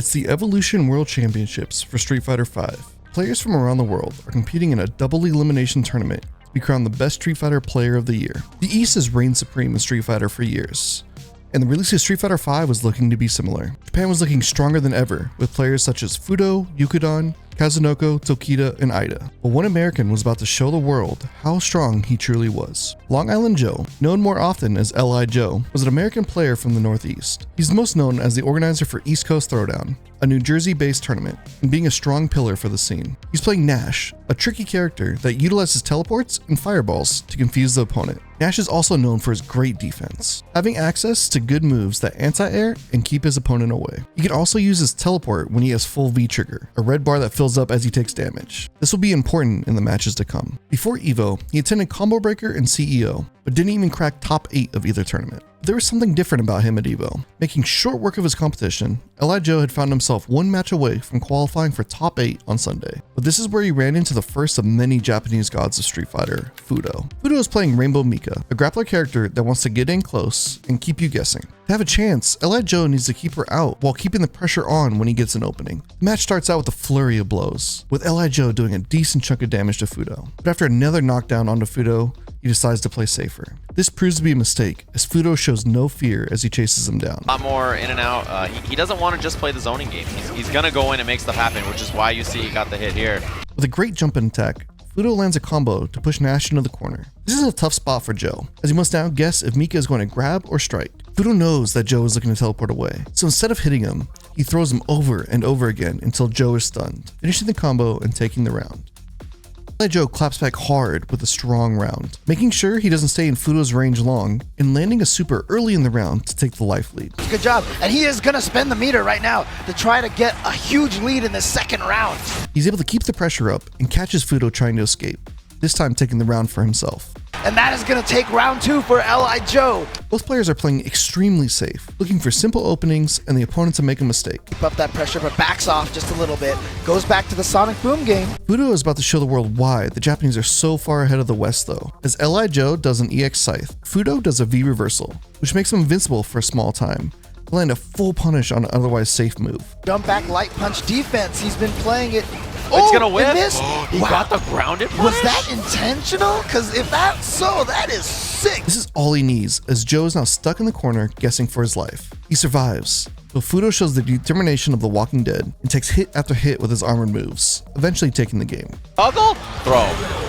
It's the Evolution World Championships for Street Fighter V. Players from around the world are competing in a double elimination tournament to be crowned the best Street Fighter player of the year. The East has reigned supreme in Street Fighter for years, and the release of Street Fighter V was looking to be similar. Japan was looking stronger than ever, with players such as Fudo, Yukidon, Kazunoko, Tokita, and Ida. But one American was about to show the world how strong he truly was. Long Island Joe, known more often as L.I. Joe, was an American player from the Northeast. He's most known as the organizer for East Coast Throwdown, a New Jersey-based tournament, and being a strong pillar for the scene. He's playing Nash, a tricky character that utilizes teleports and fireballs to confuse the opponent. Nash is also known for his great defense, having access to good moves that anti-air and keep his opponent away. He can also use his teleport when he has full V-trigger, a red bar that fills up as he takes damage. This will be important in the matches to come. Before EVO, he attended Combo Breaker and CEO, but didn't even crack top 8 of either tournament. There was something different about him at EVO. Making short work of his competition, L.I. Joe had found himself one match away from qualifying for top 8 on Sunday. But this is where he ran into the first of many Japanese gods of Street Fighter, Fudo. Fudo is playing Rainbow Mika, a grappler character that wants to get in close and keep you guessing. To have a chance, L.I. Joe needs to keep her out while keeping the pressure on when he gets an opening. The match starts out with a flurry of blows, with L.I. Joe doing a decent chunk of damage to Fudo. But after another knockdown onto Fudo, he decides to play safer. This proves to be a mistake, as Fudo shows no fear as he chases him down. A lot more in and out. He doesn't want to just play the zoning game. He's going to go in and make stuff happen, which is why you see he got the hit here. With a great jump in attack, Fudo lands a combo to push Nash into the corner. This is a tough spot for Joe, as he must now guess if Mika is going to grab or strike. Fudo knows that Joe is looking to teleport away, so instead of hitting him, he throws him over and over again until Joe is stunned, finishing the combo and taking the round. L.I. Joe claps back hard with a strong round, making sure he doesn't stay in Fudo's range long and landing a super early in the round to take the life lead. Good job, and he is going to spend the meter right now to try to get a huge lead in the second round. He's able to keep the pressure up and catches Fudo trying to escape, this time taking the round for himself. And that is going to take round 2 for L.I. Joe. Both players are playing extremely safe, looking for simple openings and the opponent to make a mistake. Keep up that pressure, but backs off just a little bit. Goes back to the Sonic Boom game. Fudo is about to show the world why the Japanese are so far ahead of the West though. As L.I. Joe does an EX Scythe, Fudo does a V reversal, which makes him invincible for a small time, to land a full punish on an otherwise safe move. Jump back light punch defense. He's been playing it. It's gonna whip. He Wow. got the grounded punish? Was that intentional? Because if that's so, that is sick. This is all he needs, as Joe is now stuck in the corner guessing for his life. He survives, but Fudo shows the determination of the Walking Dead and takes hit after hit with his armored moves, eventually taking the game. Toggle? Throw.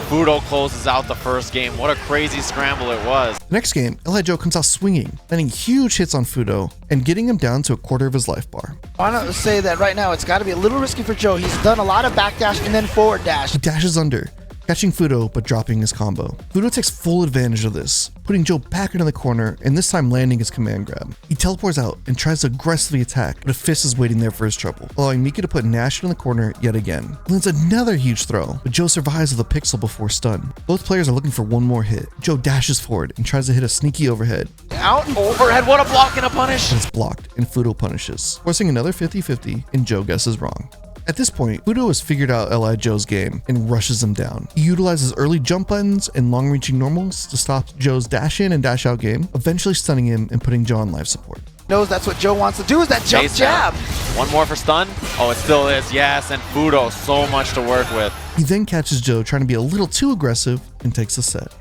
Fudo closes out the first game. What a crazy scramble it was. The next game, L.I. Joe comes out swinging, landing huge hits on Fudo and getting him down to a quarter of his life bar. I want to say that right now it's got to be a little risky for Joe. He's done a lot of backdash and then forward dash. He dashes under, catching Fudo but dropping his combo. Fudo takes full advantage of this, putting Joe back into the corner and this time landing his command grab. He teleports out and tries to aggressively attack, but a fist is waiting there for his trouble, allowing Mika to put Nash in the corner yet again. He lands another huge throw, but Joe survives with a pixel before stun. Both players are looking for one more hit. Joe dashes forward and tries to hit a sneaky overhead. Out overhead, what a block and a punish. But it's blocked and Fudo punishes, forcing another 50-50 and Joe guesses wrong. At this point, Fudo has figured out L.I. Joe's game and rushes him down. He utilizes early jump buttons and long-reaching normals to stop Joe's dash in and dash out game, eventually stunning him and putting Joe on life support. Knows that's what Joe wants to do, is that jump Base jab. down. One more for stun. Oh, it still is. Yes, and Fudo, so much to work with. He then catches Joe trying to be a little too aggressive and takes the set.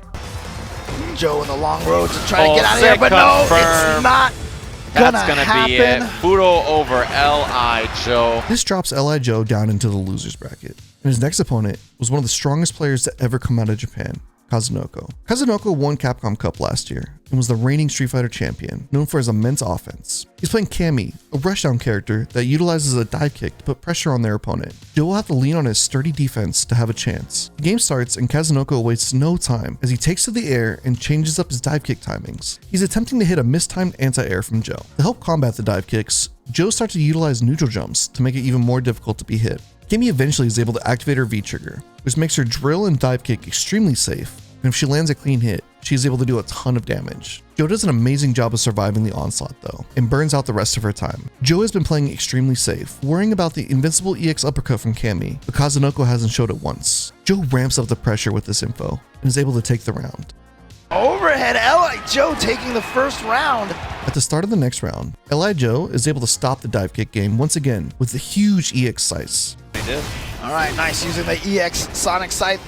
Joe in the long road to try to get out of sick here, but no, confirm. it's not That's gonna gonna be it. happen. Fudo over L.I. Joe. This drops L.I. Joe down into the losers bracket, and his next opponent was one of the strongest players to ever come out of Japan, Kazunoko. Kazunoko won Capcom Cup last year and was the reigning Street Fighter champion, known for his immense offense. He's playing Cammy, a rushdown character that utilizes a dive kick to put pressure on their opponent. Joe will have to lean on his sturdy defense to have a chance. The game starts and Kazunoko wastes no time as he takes to the air and changes up his dive kick timings. He's attempting to hit a mistimed anti-air from Joe. To help combat the dive kicks, Joe starts to utilize neutral jumps to make it even more difficult to be hit. Cammy eventually is able to activate her V-trigger, which makes her drill and dive kick extremely safe, and if she lands a clean hit, she is able to do a ton of damage. Joe does an amazing job of surviving the onslaught though, and burns out the rest of her time. Joe has been playing extremely safe, worrying about the invincible EX uppercut from Cammy, but Kazunoko hasn't showed it once. Joe ramps up the pressure with this info, and is able to take the round. Overhead, L.I. Joe taking the first round. At the start of the next round, Li Joe is able to stop the dive kick game once again with a huge EX slice. He did. All right, nice using the EX Sonic Scythe.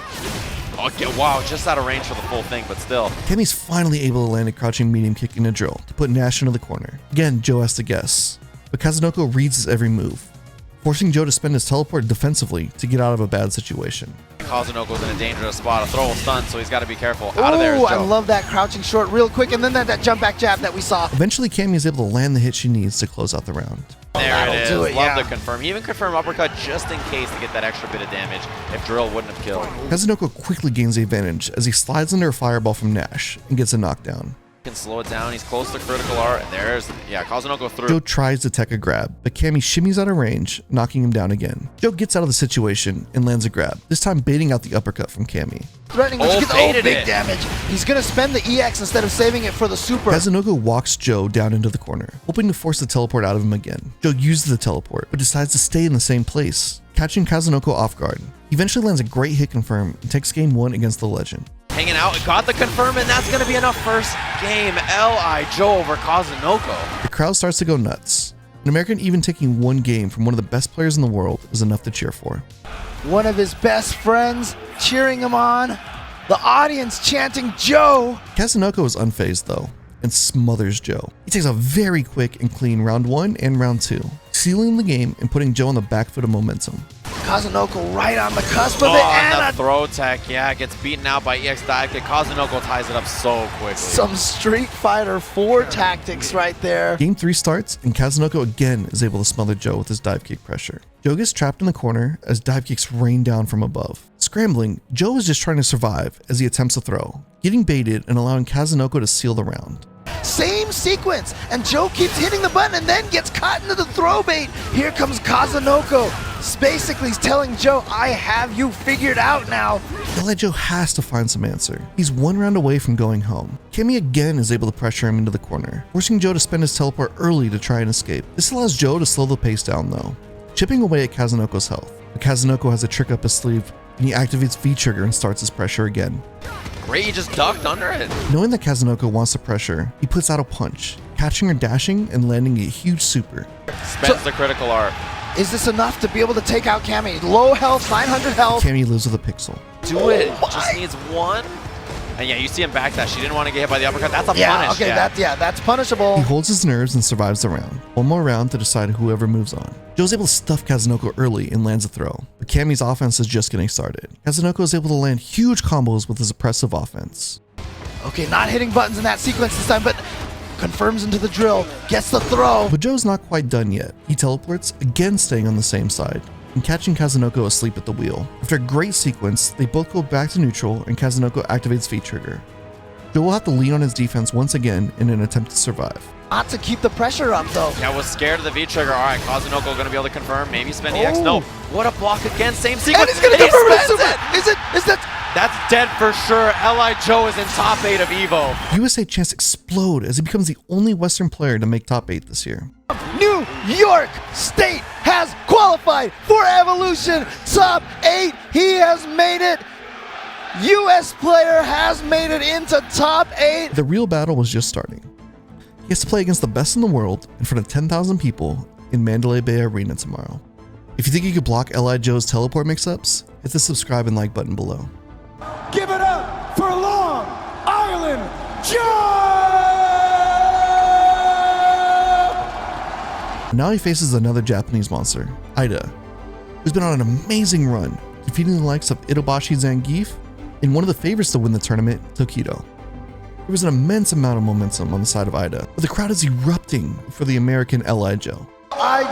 Okay, wow, just out of range for the full thing, but still. Kemi's finally able to land a crouching medium kick in a drill to put Nash into the corner. Again, Joe has to guess, but Kazunoko reads his every move, forcing Joe to spend his teleport defensively to get out of a bad situation. Kazunoko's in a dangerous spot. A throw will stun, so he's got to be careful. Out of there is Oh, Joe. I love that crouching short real quick, and then that jump back jab that we saw. Eventually, Kami is able to land the hit she needs to close out the round. There That'll it is. do it, Love yeah. the confirm. He even confirmed uppercut just in case to get that extra bit of damage if drill wouldn't have killed. Kazunoko quickly gains the advantage as he slides under a fireball from Nash and gets a knockdown. Can slow it down. He's close to critical art, and there's Kazunoko through. Joe tries to tech a grab, but Kami shimmies out of range, knocking him down again. Joe gets out of the situation and lands a grab, this time baiting out the uppercut from Kami. Threatening, which gets baited big it. damage. He's gonna spend the EX instead of saving it for the super. Kazunoko walks Joe down into the corner, hoping to force the teleport out of him again. Joe uses the teleport, but decides to stay in the same place, catching Kazunoko off guard. He eventually lands a great hit confirm and takes game 1 against the legend. Hanging out, got the confirm, and that's going to be enough first game. Li Joe over Kazunoko. The crowd starts to go nuts. An American even taking one game from one of the best players in the world is enough to cheer for. One of his best friends cheering him on. The audience chanting Joe. Kazunoko is unfazed though, and smothers Joe. He takes a very quick and clean round 1 and round 2, sealing the game and putting Joe on the back foot of momentum. Kazunoko right on the cusp of it, and and the throw tech, gets beaten out by EX dive kick. Kazunoko ties it up so quickly. some Street Fighter 4 tactics right there. Game 3 starts, and Kazunoko again is able to smother Joe with his dive kick pressure. Joe gets trapped in the corner as dive kicks rain down from above. Scrambling, Joe is just trying to survive as he attempts to throw, getting baited and allowing Kazunoko to seal the round. Same sequence, and Joe keeps hitting the button and then gets caught into the throw bait. Here comes Kazunoko. Basically, he's telling Joe, I have you figured out now. Li Joe has to find some answer. He's one round away from going home. Kami again is able to pressure him into the corner, forcing Joe to spend his teleport early to try and escape. This allows Joe to slow the pace down though, chipping away at Kazunoko's health. But Kazunoko has a trick up his sleeve, and he activates V-trigger and starts his pressure again. Great, he just ducked under it. Knowing that Kazunoko wants to pressure, he puts out a punch, catching her dashing and landing a huge super. Spends the critical art. Is this enough to be able to take out Cammy? Low health, 900 health. Kami lives with a pixel. Do it. Oh Just my. needs one. And you see him backdash. She didn't want to get hit by the uppercut. That's a Yeah, punish. okay, that's punishable. He holds his nerves and survives the round. One more round to decide whoever moves on. Joe's able to stuff Kazunoko early and lands a throw, but Kami's offense is just getting started. Kazunoko is able to land huge combos with his oppressive offense. Okay, not hitting buttons in that sequence this time, but confirms into the drill, gets the throw. But Joe's not quite done yet. He teleports, again staying on the same side, and catching Kazunoko asleep at the wheel. After a great sequence, they both go back to neutral and Kazunoko activates V-trigger. Joe will have to lean on his defense once again in an attempt to survive. Not to keep the pressure up though. Yeah, was scared of the V-trigger. All right, Kazunoko going to be able to confirm. Maybe spend EX. Oh. No. What a block again. Same And sequence. he's gonna And he confirm it. spends Super. Is that? That's dead for sure. Li Joe is in top 8 of EVO. USA chance explode as he becomes the only Western player to make top 8 this year. New York State has qualified for Evolution Top 8. He has made it. US player has made it into top 8. The real battle was just starting. He has to play against the best in the world in front of 10,000 people in Mandalay Bay Arena tomorrow. If you think you could block Li Joe's teleport mix-ups, hit the subscribe and like button below. Give it up for Long Island Joe! Now he faces another Japanese monster, Ida, who's been on an amazing run, defeating the likes of Itobashi Zangief and one of the favorites to win the tournament, Tokido. There was an immense amount of momentum on the side of Ida, but the crowd is erupting for the American Li Joe.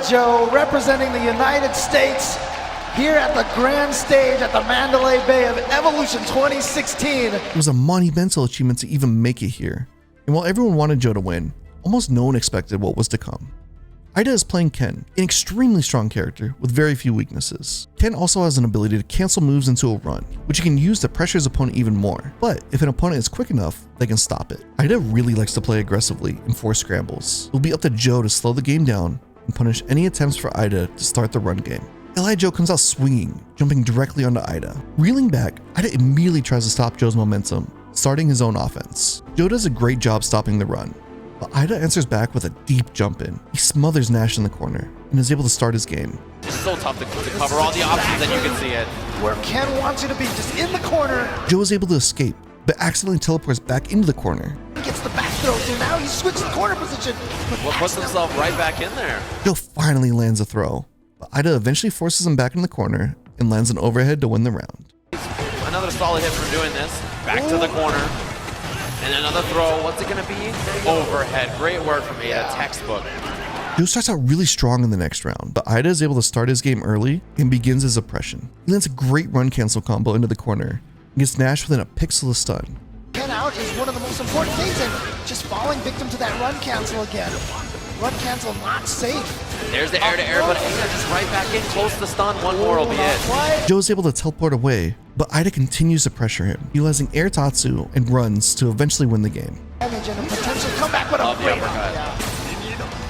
Joe representing the United States here at the grand stage at the Mandalay Bay of Evolution 2016. It was a monumental achievement to even make it here, and while everyone wanted Joe to win, almost no one expected what was to come. Ida is playing Ken, an extremely strong character with very few weaknesses. Ken also has an ability to cancel moves into a run, which he can use to pressure his opponent even more, but if an opponent is quick enough, they can stop it. Ida really likes to play aggressively and force scrambles. It will be up to Joe to slow the game down and punish any attempts for Ida to start the run game. Li Joe comes out swinging, jumping directly onto Ida. Reeling back, Ida immediately tries to stop Joe's momentum, starting his own offense. Joe does a great job stopping the run, but Ida answers back with a deep jump in. He smothers Nash in the corner and is able to start his game. It's so tough to cover all the options, and you can see it. Where Ken wants you to be, just in the corner. Joe is able to escape, but accidentally teleports back into the corner. He gets the back throw, so now he switched the corner position. What puts himself right back in there? Joe finally lands a throw, but Ida eventually forces him back in the corner and lands an overhead to win the round. Another solid hit from doing this. Back to the corner. And another throw. What's it going to be? Overhead. Great work from Ada. Textbook. Joe starts out really strong in the next round, but Ida is able to start his game early and begins his oppression. He lands a great run cancel combo into the corner and gets Nash within a pixel of stun. Ken out is one of the most important things, and just falling victim to that run cancel again. Run cancel not safe. There's the air to air, but Ada just right back in, close to stun. One more will be it. Joe is able to teleport away, but Ida continues to pressure him, utilizing air tatsu and runs to eventually win the game. Damage and a potential comeback, but Love the uppercut.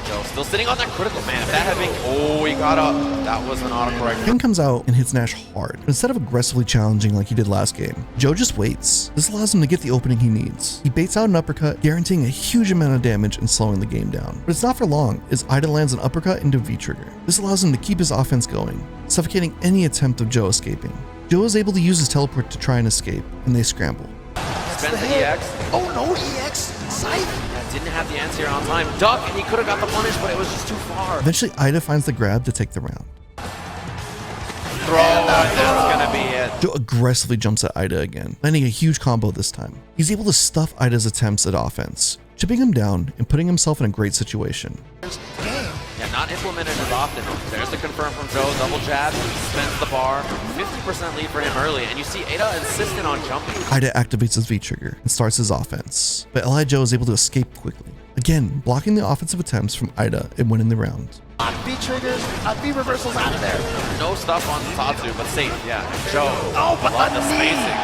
Joe still sitting on that critical, man. If that had been, oh, he got up. That was an autocorrect. Ken comes out and hits Nash hard. But instead of aggressively challenging like he did last game, Joe just waits. This allows him to get the opening he needs. He baits out an uppercut, guaranteeing a huge amount of damage and slowing the game down. But it's not for long, as Ida lands an uppercut into V-trigger. This allows him to keep his offense going, suffocating any attempt of Joe escaping. Joe is able to use his teleport to try and escape, and they scramble. Spends the EX. Oh no, EX! Scythe! Didn't have the answer on time. Duck, and he could have got the punish, but it was just too far. Eventually, Ida finds the grab to take the round. Throw, and that's gonna be it. Joe aggressively jumps at Ida again, landing a huge combo this time. He's able to stuff Ida's attempts at offense, chipping him down and putting himself in a great situation. Yeah, not implemented as often. There's the confirm from Joe, double jab, spends the bar, 50% lead for him early, and you see Ada insistent on jumping. Ida activates his V-trigger and starts his offense, but Li Joe is able to escape quickly, again blocking the offensive attempts from Ida and winning the round. V-triggers, V-reversals out of there. No stuff on Tatsu, but safe, yeah. Joe, Oh, but love the the knee! spacing.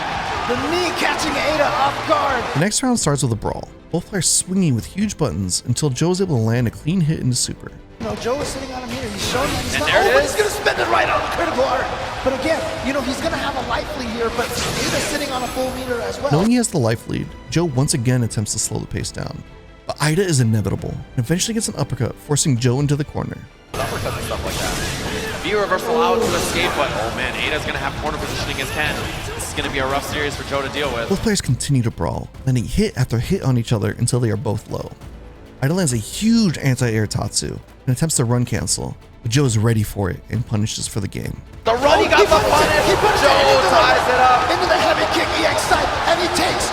The knee catching Ada off guard. The next round starts with a brawl, both players swinging with huge buttons until Joe is able to land a clean hit into super. You know, Joe is sitting on him here. He's showing that he's And not. there it But is. he's going to spend it right on the critical art. But again, you know, he's going to have a life lead here, but Ada's sitting on a full meter as well. Knowing he has the life lead, Joe once again attempts to slow the pace down. But Ida is inevitable and eventually gets an uppercut, forcing Joe into the corner. Uppercuts and stuff like that. V-reversal out to escape, but oh man, Ada's gonna have corner position against Ken. This is gonna be a rough series for Joe to deal with. Both players continue to brawl, landing hit after hit on each other until they are both low. Ida lands a huge anti-air tatsu and attempts to run cancel, but Joe is ready for it and punishes for the game. The run, he got the punish! He puts Joe ties it up! into the heavy kick EX side, and he takes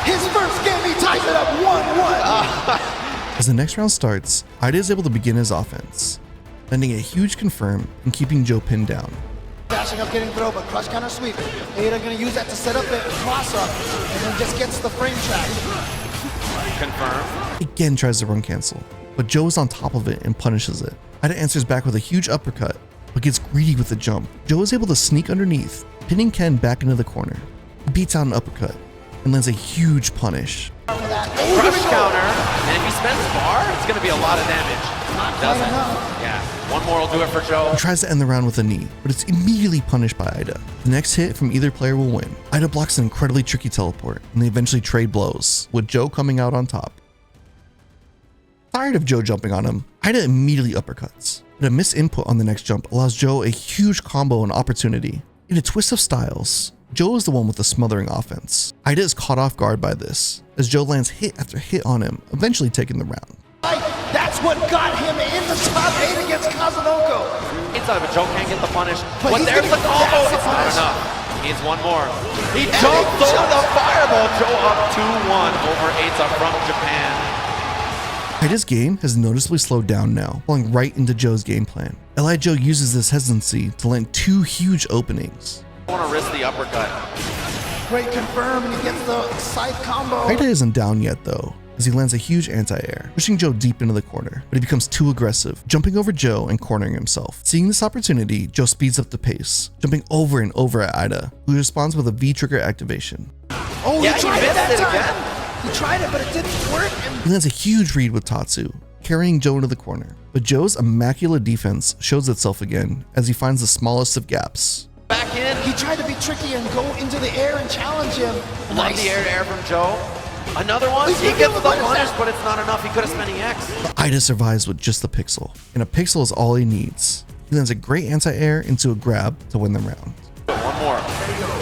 his first game. He ties it up 1-1. As the next round starts, Ida is able to begin his offense, landing a huge confirm and keeping Joe pinned down. Dashing up, getting throw, but crush counter sweep. Ada going to use that to set up the cross up, and then just gets the frame track. Confirm. Again tries to run cancel, but Joe is on top of it and punishes it. Ida answers back with a huge uppercut, but gets greedy with the jump. Joe is able to sneak underneath, pinning Ken back into the corner. He beats out an uppercut and lands a huge punish. Crush counter, and if he spends bar, it's gonna be a lot of damage. Doesn't. Yeah, one more will do it for Joe. He tries to end the round with a knee, but it's immediately punished by Ida. The next hit from either player will win. Ida blocks an incredibly tricky teleport, and they eventually trade blows, with Joe coming out on top. Tired of Joe jumping on him, Ida immediately uppercuts, but a missed input on the next jump allows Joe a huge combo and opportunity. In a twist of styles, Joe is the one with the smothering offense. Ida is caught off guard by this, as Joe lands hit after hit on him, eventually taking the round. That's what got him in the top 8 against Kazunoko. Inside, but Joe can't get the punish. But But he's there's the getting combo. that's the It's not punish. enough. He needs one more. He jumped over the fireball. Joe up 2-1 over Eita from Japan. Ida's game has noticeably slowed down now, falling right into Joe's game plan. Li Joe uses this hesitancy to land two huge openings. I want to risk the uppercut. Great confirm, and he gets the side combo. Ida isn't down yet though, as he lands a huge anti-air, pushing Joe deep into the corner, but he becomes too aggressive, jumping over Joe and cornering himself. Seeing this opportunity, Joe speeds up the pace, jumping over and over at Ida, who responds with a V-trigger activation. Oh, Yeah, he he tried it missed that it time. again. He tried it, but it didn't work. And He lands a huge read with Tatsu, carrying Joe into the corner. But Joe's immaculate defense shows itself again as he finds the smallest of gaps. Back in. he tried to be tricky and go into the air and challenge him. Love the air to air from Joe. Another one. He gets the punish, but it's not enough. He could have spent EX. But Ida survives with just the pixel, and a pixel is all he needs. He lands a great anti-air into a grab to win the round. One more.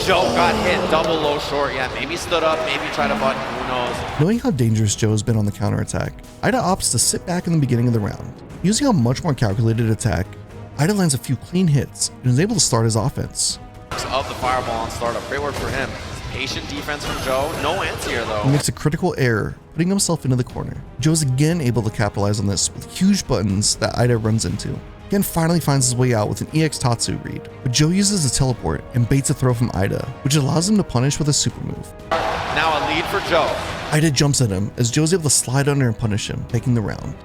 Joe got hit. Double low short. Yeah, maybe stood up, maybe tried a button. Who knows? Knowing how dangerous Joe has been on the counterattack, Ida opts to sit back in the beginning of the round. Using a much more calculated attack, Ida lands a few clean hits and is able to start his offense. Of the fireball on startup. Great work for him. Patient defense from Joe. No anti-air though. He makes a critical error, putting himself into the corner. Joe is again able to capitalize on this with huge buttons that Ida runs into. Ken finally finds his way out with an EX Tatsu read, but Joe uses a teleport and baits a throw from Ida, which allows him to punish with a super move. Now a lead for Joe. Ida jumps at him as Joe is able to slide under and punish him, taking the round.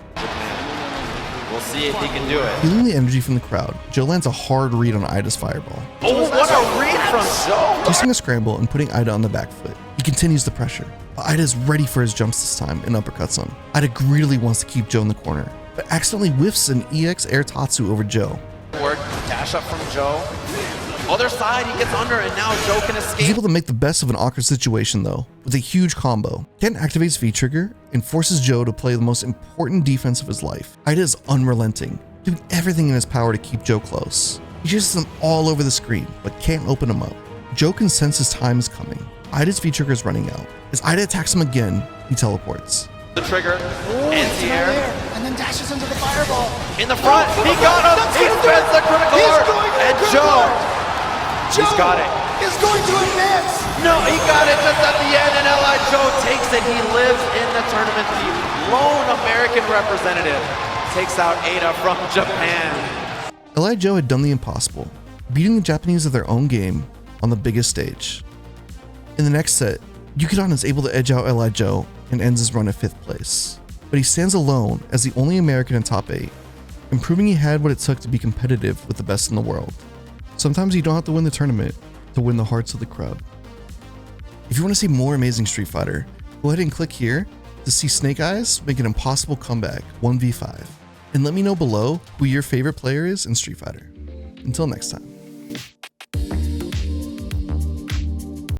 We'll see if he can do it. Feeling the energy from the crowd, Joe lands a hard read on Ida's fireball. Oh, what a read from Joe! Using a scramble and putting Ida on the back foot, he continues the pressure. But Ida is ready for his jumps this time and uppercuts him. Ida greedily wants to keep Joe in the corner, but accidentally whiffs an EX Air Tatsu over Joe. Work, dash up from Joe. Other side, he gets under, and now Joe can escape. He's able to make the best of an awkward situation though, with a huge combo. Ken activates V-Trigger and forces Joe to play the most important defense of his life. Ida is unrelenting, doing everything in his power to keep Joe close. He chases him all over the screen, but can't open him up. Joe can sense his time is coming. Ida's V-Trigger is running out. As Ida attacks him again, he teleports. The trigger, anti-air, and then dashes into the fireball. in the front, he got him, he spends the critical art, and Joe, he's got it. Is going to advance. No, he got it just at the end, and L.I. Joe takes it. He lives in the tournament. The lone American representative takes out Ada from Japan. L.I. Joe had done the impossible, beating the Japanese at their own game on the biggest stage. In the next set, Yukidon is able to edge out L.I. Joe and ends his run at 5th place. But he stands alone as the only American in top 8, and proving he had what it took to be competitive with the best in the world. Sometimes you don't have to win the tournament to win the hearts of the crowd. If you want to see more amazing Street Fighter, go ahead and click here to see Snake Eyes make an impossible comeback 1v5. And let me know below who your favorite player is in Street Fighter. Until next time.